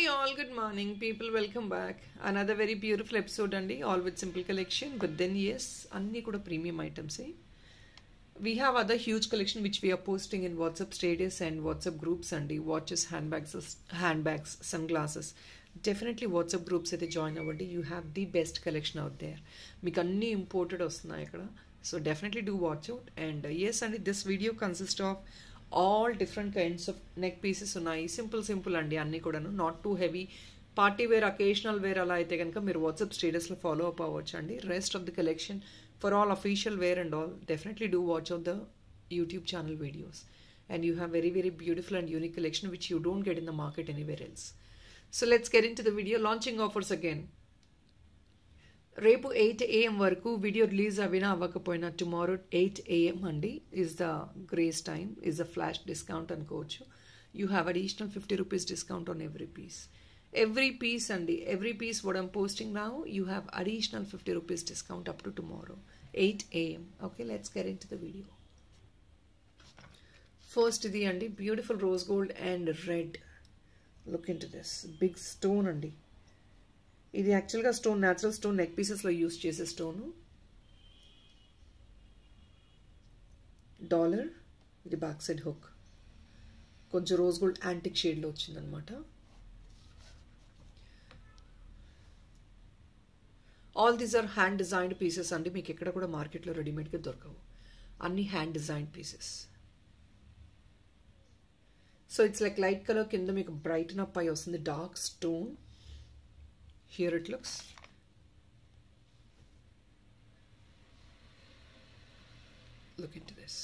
Hey all, good morning people, welcome back. Another very beautiful episode andi, all with simple collection, but then yes, anni kuda premium items. We have other huge collection which we are posting in WhatsApp status and WhatsApp groups andi, watches, handbags, sunglasses. Definitely WhatsApp groups అయితే join అవ్వండి. You have the best collection out there. మీకు అన్ని imported వస్తున్నాయి ఇక్కడ. So definitely do watch out. And yes, and this video consists of all different kinds of neck pieces ఉన్నాయి. Simple అండి అన్నీ కూడాను, not too heavy. Party wear, occasional wear అలా అయితే కనుక మీరు వాట్సాప్ స్టేటస్లో ఫాలో అప్ అవ్వచ్చు అండి. Rest of the collection for all official wear and all, definitely do watch out the YouTube channel videos. And you have very very beautiful and unique collection which you don't get in the market anywhere else. So let's get in to the video. Launching offers again. రేపు 8 AM వరకు video release అవినా అవ్వకపోయినా tomorrow 8 AM అండి is the grace time, is the flash discount అనుకోవచ్చు. You have additional 50 rupees discount on every piece. Every piece అండి, every piece what I'm posting now you have additional 50 rupees discount up to tomorrow 8 AM. Okay, let's get in to the video. First ఇది అండి, beautiful rose gold and red. Look in to this big stone అండి. ఇది యాక్చువల్గా stone natural stone neck పీసెస్లో use చేసే stone. Dollar, ఇది back side hook, కొంచెం rose gold antique షేడ్లో వచ్చిందనమాట. All these are hand designed pieces అండి. మీకు ఎక్కడ కూడా మార్కెట్లో రెడీమేడ్గా దొరకవు, అన్ని hand designed pieces. So it's like light colour, కింద మీకు బ్రైటన్ అప్ అయి వస్తుంది dark stone. Here it looks. Look into this.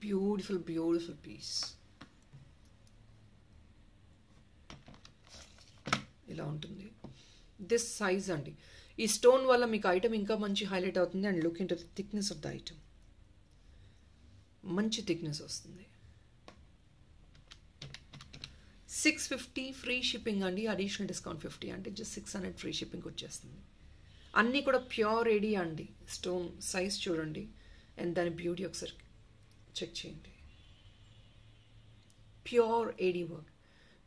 Beautiful, beautiful piece. ఇలా ఉంటుంది. దిస్ సైజ్ అండి. ఈ స్టోన్ వల్ల మీకు ఐటమ్ ఇంకా మంచి హైలైట్ అవుతుంది. And look into the thickness of the item, మంచి థిక్నెస్ వస్తుంది. 650 ఫ్రీ షిప్పింగ్ అండి, అడిషనల్ డిస్కౌంట్ 50 అంటే జస్ట్ 600 ఫ్రీ షిప్పింగ్ వచ్చేస్తుంది. అన్నీ కూడా ప్యూర్ ఏడీ అండి. స్టోన్ సైజ్ చూడండి అండ్ దాని బ్యూటీ ఒకసారి చెక్ చేయండి. ప్యూర్ ఏడీ వర్క్,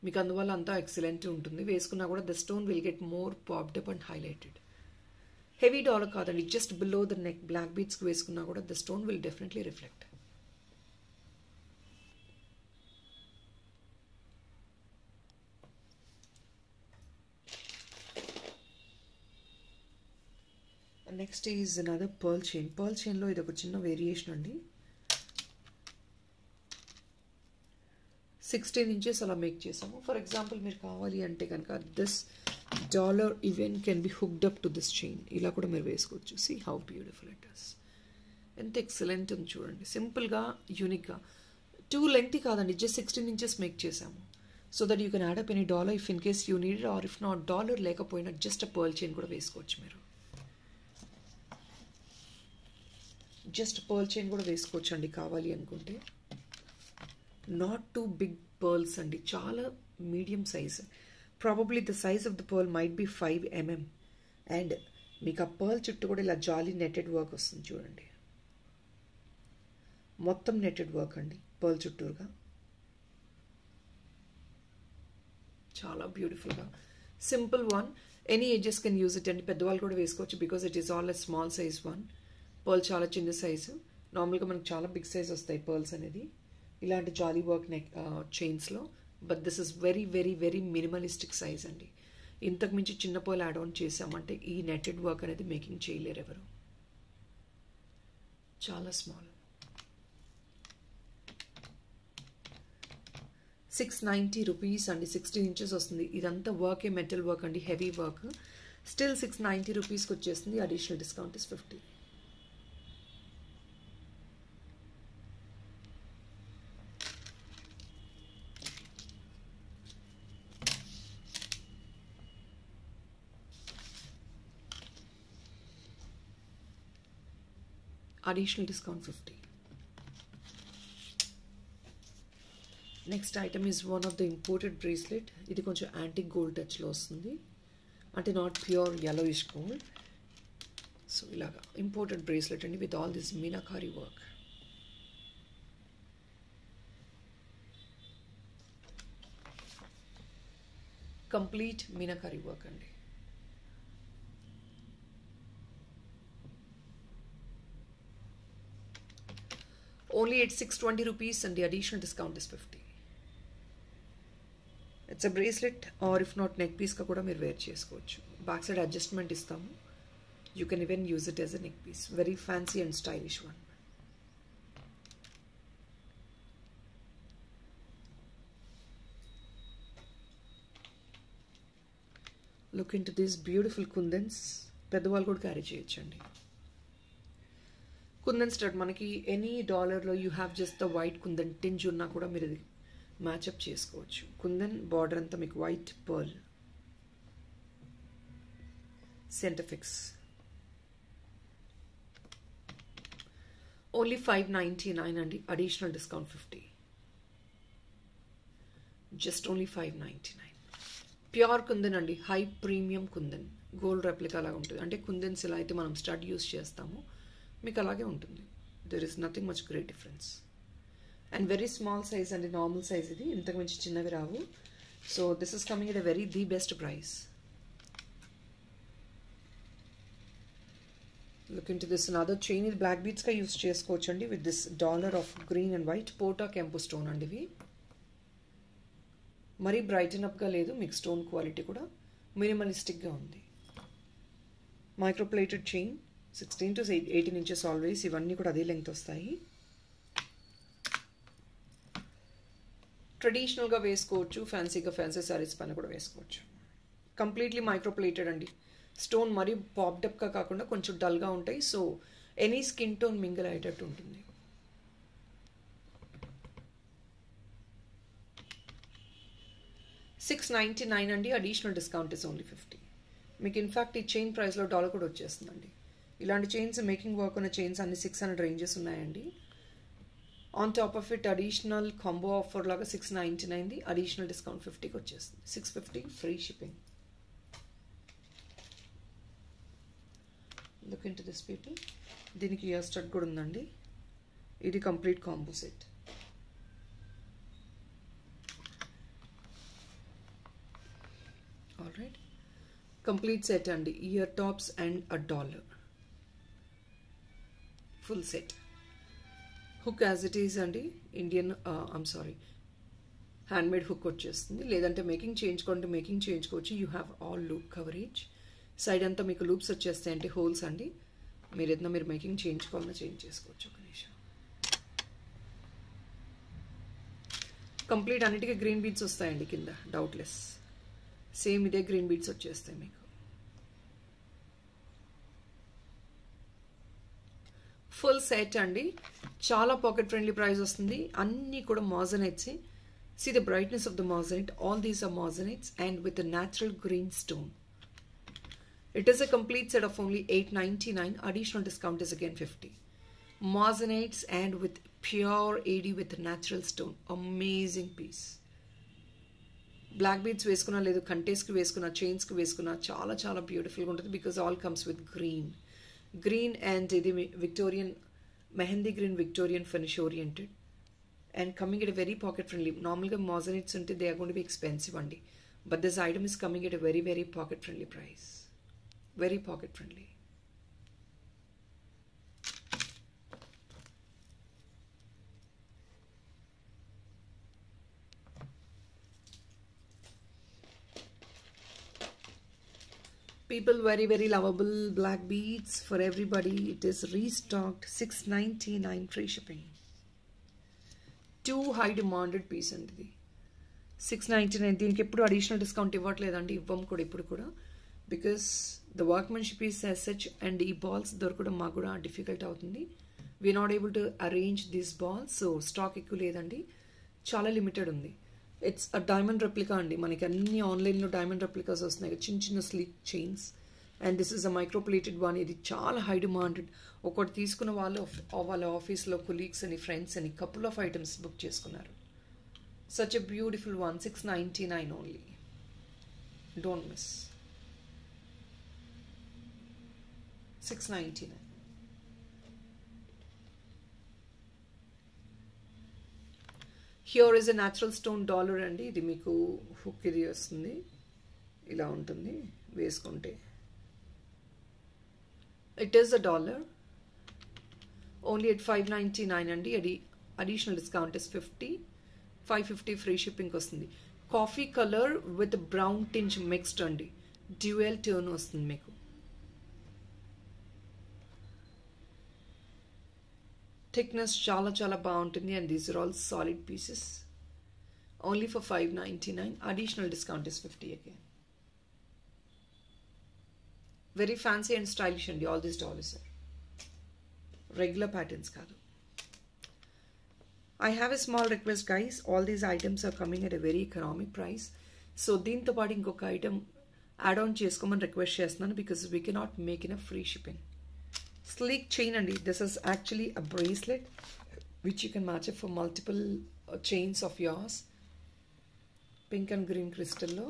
మీకు అందువల్ల అంతా ఎక్సలెంట్ ఉంటుంది. వేసుకున్నా కూడా the stone will get more popped up and highlighted. Heavy dollar కాదండి, just below the neck black బీడ్స్కి వేసుకున్నా కూడా the stone will definitely reflect. Next is another pearl chain. Pearl చైన్లో ఇది ఒక చిన్న వేరియేషన్ అండి. 16 inches అలా మేక్ చేసాము. ఫర్ ఎగ్జాంపుల్ మీరు కావాలి అంటే కనుక this dollar even can be hooked up to this chain. ఇలా కూడా మీరు వేసుకోవచ్చు. See how beautiful it is. ఎంత ఎక్సలెంట్ ఉంది చూడండి. సింపుల్గా, యూనిక్గా. టూ లెంగ్తీ కాదండి, జస్ట్ 16 inches మేక్ చేసాము. So that you can add up any dollar if in case you need, or if not dollar లేకపోయినా జస్ట్ పర్ల్ చైన్ కూడా వేసుకోవచ్చు. మీరు జస్ట్ పర్ల్ చైన్ కూడా వేసుకోవచ్చు అండి కావాలి అనుకుంటే. నాట్ టూ బిగ్ పర్ల్స్ అండి, చాలా medium size. Probably the size of the pearl might be 5 mm. And మీకు ఆ పర్ల్ చుట్టూ కూడా ఇలా జాలీ నెట్టెడ్ వర్క్ వస్తుంది చూడండి. మొత్తం నెట్టెడ్ వర్క్ అండి పర్ల్ చుట్టూరుగా. చాలా బ్యూటిఫుల్గా simple one. Any ages can use it అండి. పెద్దవాళ్ళు కూడా వేసుకోవచ్చు because it is all a small size one. Pearl చాలా చిన్న సైజు. నార్మల్గా మనకు చాలా బిగ్ సైజ్ వస్తాయి పర్ల్స్ అనేది ఇలాంటి జాలీ వర్క్ నెక్ చైన్స్లో. But this is very very very minimalistic size అండి. ఇంతకు మించి చిన్న పర్ల్ యాడ్ ఆన్ చేసామంటే ఈ నెట్టెడ్ వర్క్ అనేది మేకింగ్ చేయలేరు ఎవరు. చాలా స్మాల్. 690 రూపీస్ అండి. 16 inches వస్తుంది. ఇదంతా వర్కే, మెటల్ వర్క్ అండి, హెవీ వర్క్. స్టిల్ 690 రూపీస్కి వచ్చేస్తుంది. Additional discount is 50. Additional discount 50. Next item is one of the imported bracelet. ఇది కొంచెం యాంటిక్ గోల్డ్ టచ్లో వస్తుంది, అంటే not pure yellowish gold. So ఇలాగా ఇంపోర్టెడ్ బ్రేస్లెట్ అండి with all this meenakari work. Complete meenakari work అండి. ఓన్లీ ఎట్ 620 రూపీస్ అండి. Additional discount is 50. It's a bracelet or if not neck పీస్గా కూడా మీరు వేర్ చేసుకోవచ్చు. బ్యాక్ సైడ్ అడ్జస్ట్మెంట్ ఇస్తాము. You can even use it as a neck piece. Very fancy and stylish one. Look in to this beautiful kundans. పెద్దవాళ్ళు కూడా carry చేయొచ్చండి. Kundan stud మనకి any డాలర్లో you have just the white kundan tinge ఉన్నా కూడా మీరు ఇది మ్యాచప్ చేసుకోవచ్చు. కుందన్ బార్డర్ అంతా మీకు white pearl centre fix. Only 599 అండి. Additional discount 50. Just only 599. Pure kundan అండి. High premium kundan. Gold replica లాగా ఉంటుంది. అంటే కుందన్స్ ఇలా అయితే మనం స్టడ్ యూస్ చేస్తాము మీకు అలాగే ఉంటుంది. There is nothing much great difference. And very small size అండి. నార్మల్ సైజ్ ఇది. ఇంతకు మించి చిన్నవి రావు. So this is coming at a very the best price. Look in to this another chain. ఇది బ్లాక్ బీడ్స్గా యూస్ చేసుకోవచ్చు అండి. With this dollar of green and white పోటా కెంపు స్టోన్ అండి. ఇవి మరీ బ్రైటన్ అప్గా లేదు. మీకు స్టోన్ క్వాలిటీ కూడా మినిమలిస్టిక్గా ఉంది. Microplated chain. 16 to 18 inches always. ఇవన్నీ కూడా అదే లెంగ్త్ వస్తాయి. ట్రెడిషనల్గా వేసుకోవచ్చు. ఫ్యాన్సీగా ఫ్యాన్సీ శారీస్ పైన కూడా వేసుకోవచ్చు. కంప్లీట్లీ మైక్రోప్లేటెడ్ అండి. స్టోన్ మరీ పాప్డప్గా కాకుండా కొంచెం డల్గా ఉంటాయి. So any skin tone mingle అయ్యేటట్టు ఉంటుంది. $699 అండి. Additional discount is only 50. మీకు ఇన్ఫ్యాక్ట్ ఈ చైన్ ప్రైస్లో డాలర్ కూడా వచ్చేస్తుందండి. ఇలాంటి చైన్స్ మేకింగ్ వర్క్ ఉన్న చైన్స్ అన్ని 600 రేంజెస్ ఉన్నాయండి. On top of it additional combo offer లాగా 699. అడిషనల్ డిస్కౌంట్ 50కి వచ్చేస్తుంది. 650 free shipping. Look in to this people. దీనికి ఇయర్ స్టడ్ కూడా ఉందండి. ఇది complete combo set. All right. Complete set అండి. Ear tops and $1. Full set. Hook as it is అండి. Indian handmade hook వచ్చేస్తుంది. లేదంటే మేకింగ్ చేయించుకోండి. మేకింగ్ చేయించుకోవచ్చు. You have all loop coverage. Side అంతా మీకు లూప్స్ వచ్చేస్తాయి అంటే హోల్స్ అండి. మీరు ఏదైనా మీరు మేకింగ్ చేయించుకోవాలన్నా చేంజ్ చేసుకోవచ్చు. ఒక నిమిషం. కంప్లీట్ అన్నిటికీ గ్రీన్ బీడ్స్ వస్తాయండి కింద. డౌట్లెస్. సేమ్ ఇదే గ్రీన్ బీడ్స్ వచ్చేస్తాయి మీకు. ఫుల్ సెట్ అండి. చాలా పాకెట్ ఫ్రెండ్లీ ప్రైస్ వస్తుంది. అన్నీ కూడా moissanites. See the brightness of the moissanite. All these are moissanites and with a natural green stone. It is a complete set of only 899. Additional discount is again 50. Moissanite and with pure AD with natural stone. Amazing piece. Black beads వేసుకున్నా లేదు కంటేస్కి వేసుకున్నా చైన్స్కి వేసుకున్నా చాలా చాలా బ్యూటిఫుల్గా ఉంటుంది because all comes with green and ఇది Victorian mehndi green Victorian finish oriented and coming at very pocket friendly. నార్మల్గా మాజనైట్స్ ఉంటే they are going to be expensive అండి, but this item is coming at very very pocket friendly price. Very pocket friendly. People very very lovable black beads for everybody. It is restocked. $699 free shipping. Too high demanded piece and ఇది $699. దీనికి ఎప్పుడు additional discount ఇవ్వట్లేదండి, ఇవ్వం కూడా ఇప్పుడు కూడా, because the workmanship is as such and ఈ balls దొరకడం మాకు కూడా డిఫికల్ట్ అవుతుంది. We are not able to arrange these balls. So stock ఎక్కువ లేదండి, చాలా లిమిటెడ్ ఉంది. ఇట్స్ అ డైమండ్ రెప్లికా అండి. మనకి అన్ని ఆన్లైన్లో డైమండ్ రెప్లికాస్ వస్తున్నాయి, చిన్న చిన్న sleek chains. And this is a microplated one. ఇది చాలా హై డిమాండెడ్. ఒకటి తీసుకున్న వాళ్ళు వాళ్ళ ఆఫీస్లో కొలీగ్స్ అని ఫ్రెండ్స్ అని కపుల్ ఆఫ్ ఐటమ్స్ బుక్ చేసుకున్నారు. Such a beautiful one. $699 only. Don't miss. $699. Here is a natural stone dollar అండి. ఇది మీకు హుక్ ఇది వస్తుంది. ఇలా ఉంటుంది వేసుకుంటే. ఇట్ ఈస్ $1 ఓన్లీ at $599 అండి. అది additional discount is 50, 550 free shipping వస్తుంది. Coffee colour with brown tinge mixed అండి, డ్యూయల్ టర్న్ వస్తుంది మీకు. థిక్నెస్ చాలా చాలా బాగుంటుంది and these are all solid pieces. Only for $599. Additional discount is 50 again. Very fancy and stylish అండి all these dollars are. Regular patterns కాదు. I have a small request guys, all these items are coming at a very economic price. So దీంతో పాటు ఇంకొక item add on చేసుకోమని request చేస్తున్నాను because we cannot make enough free shipping. Sleek chain అండి. This is actually a bracelet which you can match it for multiple chains of yours. Pink and green crystal లో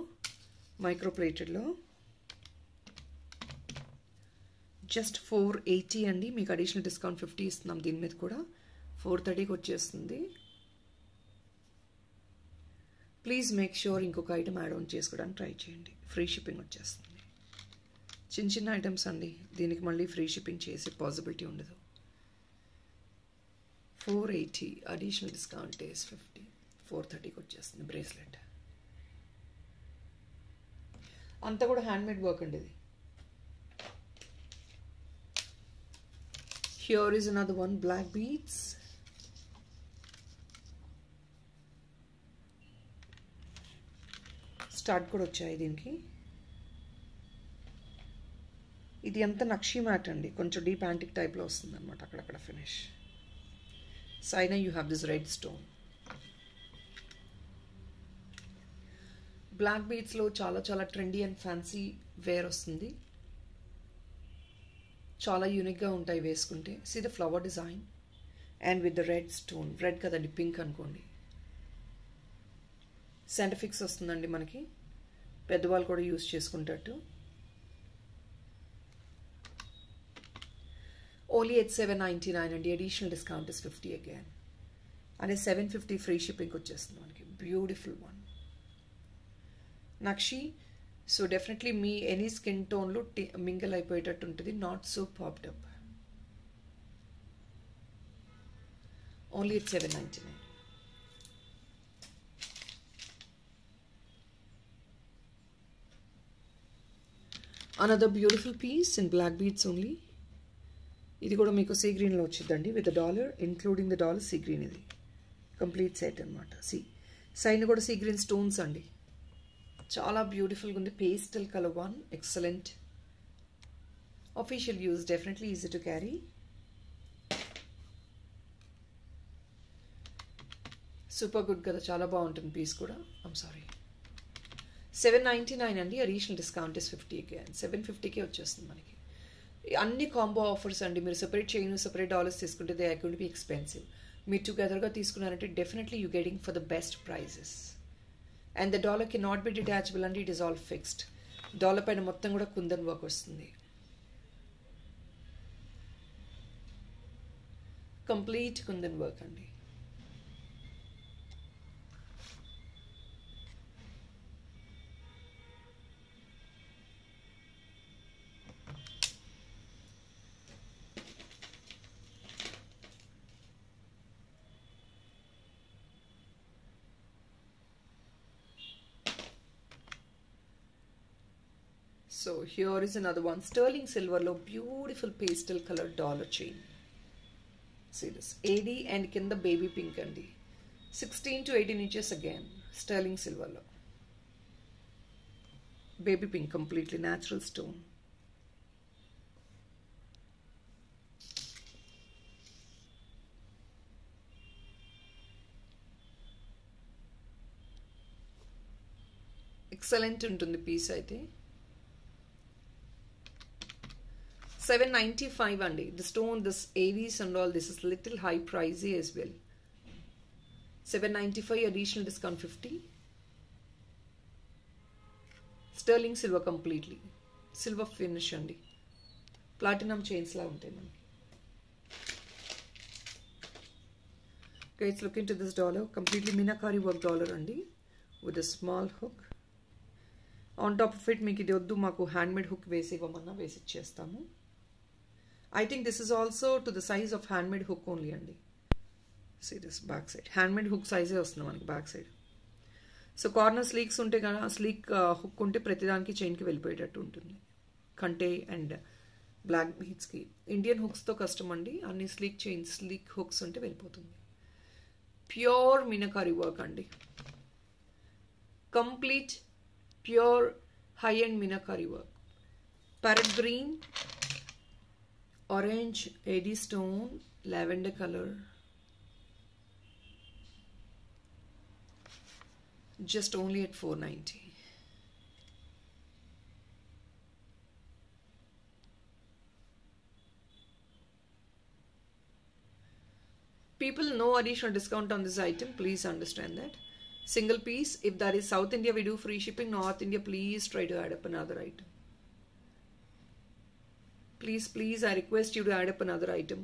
micro plated లో just $480 అండి. మీకు additional discount 50 ఇస్తున్నాం. దీని మీద కూడా $430కి వచ్చేస్తుంది. ప్లీజ్ మేక్ ష్యూర్ ఇంకొక ఐటమ్ యాడ్ ఆన్ చేసుకోవడానికి ట్రై చేయండి. ఫ్రీ షిప్పింగ్ వచ్చేస్తుంది. చిన్న చిన్న ఐటమ్స్ అండి, దీనికి మళ్ళీ ఫ్రీ షిప్పింగ్ చేసే పాసిబిలిటీ ఉండదు. 480 అడిషనల్ డిస్కౌంట్ is 50, 430కి వచ్చేస్తుంది బ్రేస్లెట్. అంతా కూడా హ్యాండ్మేడ్ వర్క్ అండి ఇది. Here is another one, black beads. Start కూడా వచ్చాయి దీనికి. ఇది అంతా నక్షి మ్యాట్ అండి, కొంచెం డీప్ యాంటిక్ టైప్లో వస్తుంది అనమాట అక్కడక్కడ ఫినిష్. సైనా you have this red stone. Black బీడ్స్లో చాలా చాలా ట్రెండీ అండ్ ఫ్యాన్సీ వేర్ వస్తుంది. చాలా యూనిక్గా ఉంటాయి వేసుకుంటే. See the flower design and with the red stone. Red కదండి, పింక్ అనుకోండి. సైంటిఫిక్స్ వస్తుందండి మనకి, పెద్దవాళ్ళు కూడా యూజ్ చేసుకుంటట్టు. ఓన్లీ at $799 అండి. Additional discount is 50 again. అంటే $750 ఫ్రీ షిప్పింగ్ వచ్చేస్తుంది మనకి. బ్యూటిఫుల్ వన్ నక్షి. సో డెఫినెట్లీ మీ ఎనీ స్కిన్ టోన్లో మింగిల్ అయిపోయేటట్టు ఉంటుంది. Not so popped up. Only at $799. Another beautiful piece in black beads only. ఇది కూడా మీకు సీ గ్రీన్లో వచ్చిందండి with $1 including the dollar. Sea green ఇది కంప్లీట్ సెట్ అనమాట. సైన్ కూడా సీ గ్రీన్ స్టోన్స్ అండి. చాలా బ్యూటిఫుల్గా ఉంది. Pastel colour one, excellent. Official use, definitely easy to carry. Super good కదా, చాలా బాగుంటుంది పీస్ కూడా. ఐమ్ సారీ, $799 అండి. Additional discount is 50 again. 750కే వచ్చేస్తుంది మనకి. అన్ని కాంబో ఆఫర్స్ అండి. మీరు సెపరేట్ చైన్, సెపరేట్ డాలర్స్ తీసుకుంటే they are going to be expensive. మీరు టుగెదర్గా తీసుకున్నారంటే definitely you getting for the best prices. And the dollar can not be detachable అండి. It is all fixed. Dollar పైన మొత్తం కూడా కుందన్ వర్క్ వస్తుంది. కంప్లీట్ కుందన్ వర్క్ అండి. So here is another one, sterling silver low, beautiful pastel colored dollar chain. See this, AD and kinda baby pink andi. 16 to 18 inches again, sterling silver low. Baby pink, completely natural stone. Excellent untundi piece aithe. $795 andi. The stone, this AVs and all, this is little high pricey as well. $795 additional discount 50. Sterling silver completely. Silver finish andi. Platinum chains la untayi manaki. Guys, look into this dollar. Completely Minakari work dollar andi with a small hook. On top of it మీకు ఇది వద్దు మాకు handmade hook వేసి ఇవ్వమన్నా వేసి ఇచ్చేస్తాము. I think this is also to the size of handmade hook only అండి. See this back side handmade hook సైజే వస్తుంది మనకి back side. So corner sleeks ఉంటే కదా, స్లీక్ హుక్ ఉంటే ప్రతిదానికి చైన్కి వెళ్ళిపోయేటట్టు ఉంటుంది. కంటే అండ్ బ్లాక్ బీడ్స్కి ఇండియన్ హుక్స్తో కష్టం అండి, అన్ని స్లీక్ చైన్స్ స్లీక్ హుక్స్ ఉంటే వెళ్ళిపోతుంది. ప్యూర్ మీనాకారి వర్క్ అండి, complete pure high and meenakari work. Parrot green, orange, AD stone, lavender colour. Just only at 490. People, no additional discount on this item, please understand that. Single piece, if that is South India we do free shipping, North India please try to add up another item. Please I request you to add up another item.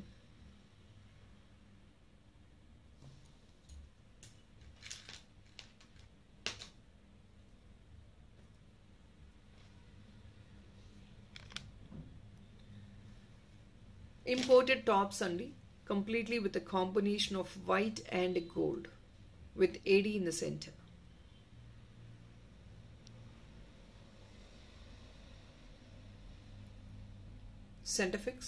Imported tops andi, completely with a combination of white and gold with AD in the center. Center fix.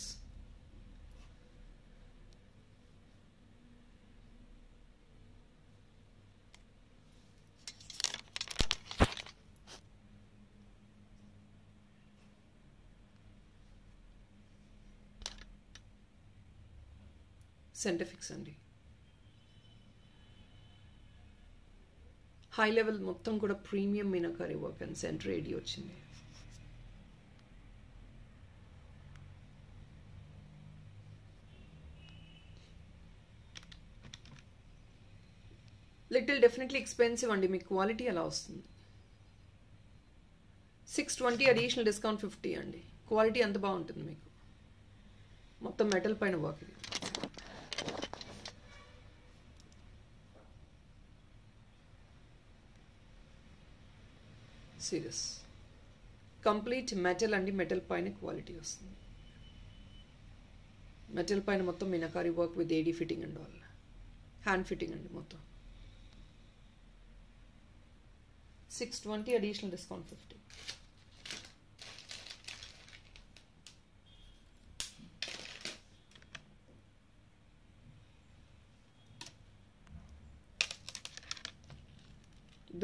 Centre fix అండి. High level మొత్తం కూడా premium meenakari work and centre AD వచ్చింది. Little definitely expensive అండి, మీకు quality అలా వస్తుంది. 620 additional discount 50 అండి. Quality అంత బాగుంటుంది మీకు. మొత్తం మెటల్ పైన వర్క్ ఇది. సీరియస్ కంప్లీట్ మెటల్ అండి, మెటల్ పైన క్వాలిటీ వస్తుంది. మెటల్ పైన మొత్తం meenakari work with AD fitting and all, hand fitting అండి మొత్తం. 620 additional discount 50.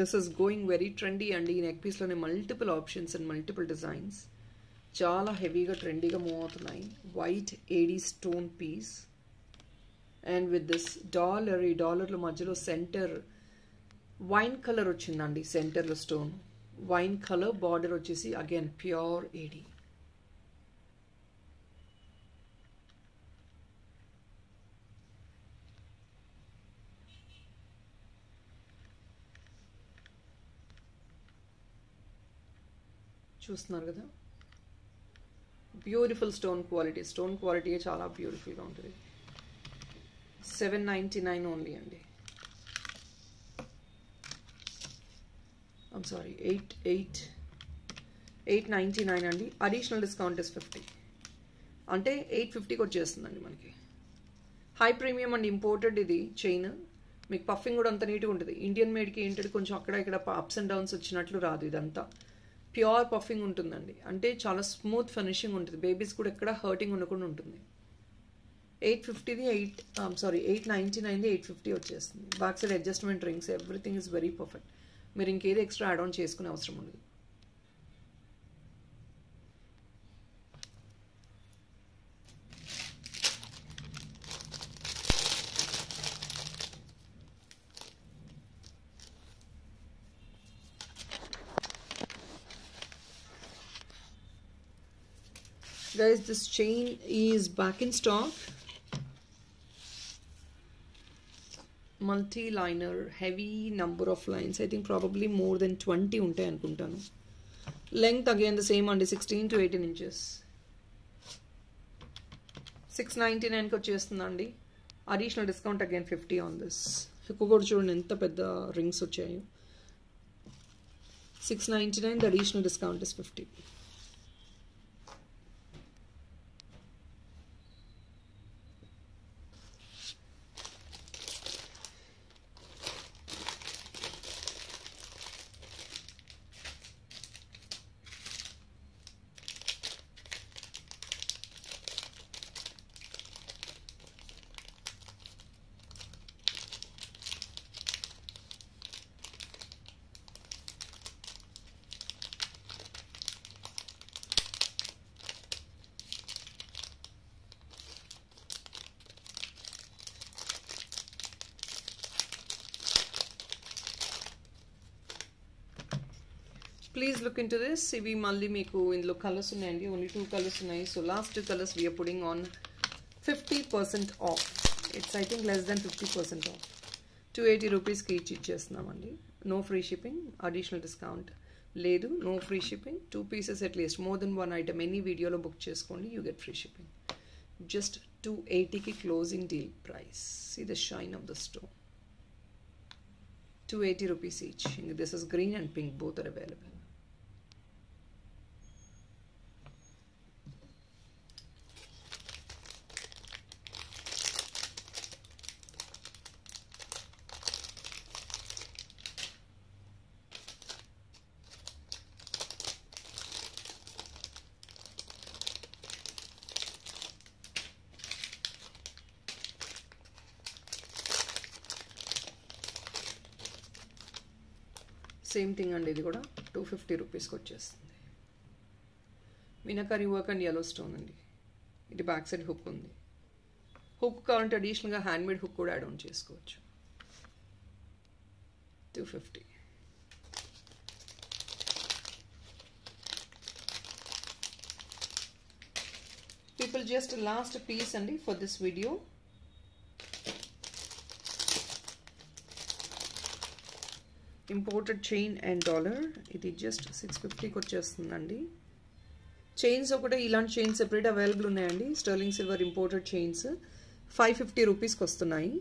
This is going very trendy అండి. ఈ నెక్ పీస్లోనే multiple options and multiple designs చాలా హెవీగా ట్రెండీగా మూవ్ అవుతున్నాయి. White AD stone piece and with this dollar. ఈ డాలర్లో మధ్యలో సెంటర్ వైన్ కలర్ వచ్చిందండి. సెంటర్లో స్టోన్ వైన్ కలర్, బార్డర్ వచ్చేసి అగైన్ ప్యూర్ ఏడీ. చూస్తున్నారు కదా, beautiful stone quality. Stone quality చాలా బ్యూటిఫుల్గా ఉంటుంది. 799 ఓన్లీ అండి. ఐమ్ సారీ 899 అండి. అడిషనల్ డిస్కౌంట్ ఇస్ 50, అంటే 850కి వచ్చేస్తుందండి మనకి. హై ప్రీమియం అండ్ ఇంపోర్టెడ్ ఇది చైన్. మీకు పఫింగ్ కూడా అంత నీట్గా ఉంటుంది. ఇండియన్ మేడ్కి ఏంటంటే కొంచెం అక్కడ ఇక్కడ అప్స్ అండ్ డౌన్స్ వచ్చినట్లు రాదు. ఇదంతా ప్యూర్ పఫింగ్ ఉంటుందండి, అంటే చాలా స్మూత్ ఫినిషింగ్ ఉంటుంది. బేబీస్ కూడా ఎక్కడ హర్టింగ్ ఉండకుండా ఉంటుంది. 850ది 899ది 850 వచ్చేస్తుంది. Back side adjustment rings, everything is very perfect. మీరు ఇంకేది ఎక్స్ట్రా యాడ్ ఆన్ చేసుకునే అవసరం ఉండదు. Guys, this chain is back in stock. Multi-liner, heavy number of lines. I think probably more than 20 ఉంటాయి అనుకుంటాను. Length again the same అండి, 16 to 18 inches. 699కి వచ్చేస్తుందండి. Additional discount again 50 on this. ఎక్కువ కూడా చూడండి ఎంత పెద్ద రింగ్స్ వచ్చాయి. $6.99. The additional discount is 50. Please look into this. ఇవి మళ్ళీ మీకు ఇందులో కలర్స్ ఉన్నాయండి. ఓన్లీ 2 కలర్స్ ఉన్నాయి. So last 2 colours we're putting on 50% off. It's I think less than 50% off. 280 రూపీస్కి ఈచ్ ఇచ్చేస్తున్నామండి. No free shipping, additional discount లేదు, no free shipping. 2 pieces at least, more than 1 item any వీడియోలో book చేసుకోండి, you get free shipping. Just 280కి closing deal price. See the shine of the stone. 280 rupees each. This is green and pink, both are available. Same thing అండి, ఇది కూడా 250 రూపీస్కి వచ్చేస్తుంది. Meenakari work and yellow stone అండి. ఇది back side hook ఉంది. Hook కావాలంటే అడిషనల్గా హ్యాండ్మేడ్ హుక్ కూడా యాడ్ ఆన్ చేసుకోవచ్చు. 250. People, just last piece అండి for this video. Imported chain and dollar. ఇది జస్ట్ 650కి వచ్చేస్తుందండి. చైన్స్ ఒకటే, ఇలాంటి చైన్స్ సెపరేట్ అవైలబుల్ ఉన్నాయండి. స్టర్లింగ్ సిల్వర్ ఇంపోర్టెడ్ చైన్స్ 550 రూపీస్కి వస్తున్నాయి.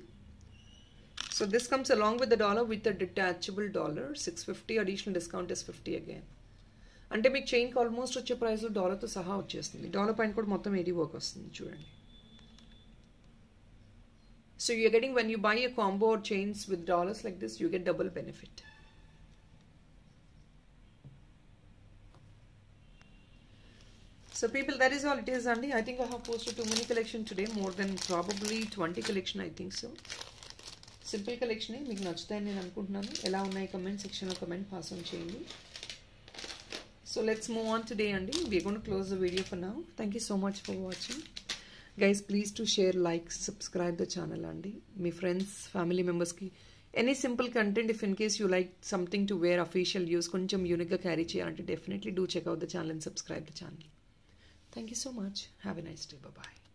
So this comes along with the dollar with the detachable dollar. 650, additional discount is 50 again. అంటే మీకు చైన్కి almost వచ్చే ప్రైస్లో డాలర్తో సహా వచ్చేస్తుంది. డాలర్ పైన కూడా మొత్తం ఏడీ వర్క్ వస్తుంది చూడండి. So you're getting, when you buy a combo or chains with dollars like this, you get double benefit. So people, that is all it is, Andy. I think I have posted too many collection today, more than probably 20 collection, I think so. Simple collection ఏ మీకు నచ్చుతాయని నేను అనుకుంటున్నాను. ఎలా ఉన్నాయి comment సెక్షన్లో comment pass on చేయండి. So let's move on today, Andy. We're going to close the video for now. Thank you so much for watching. Guys, please to share, like, subscribe the channel, Andy. My friends, family members ki any simple content, if in case you like something to wear official use, koncham unique ga carry cheyalante, definitely do check out the channel and subscribe the channel. Thank you so much. Have a nice day. Bye bye.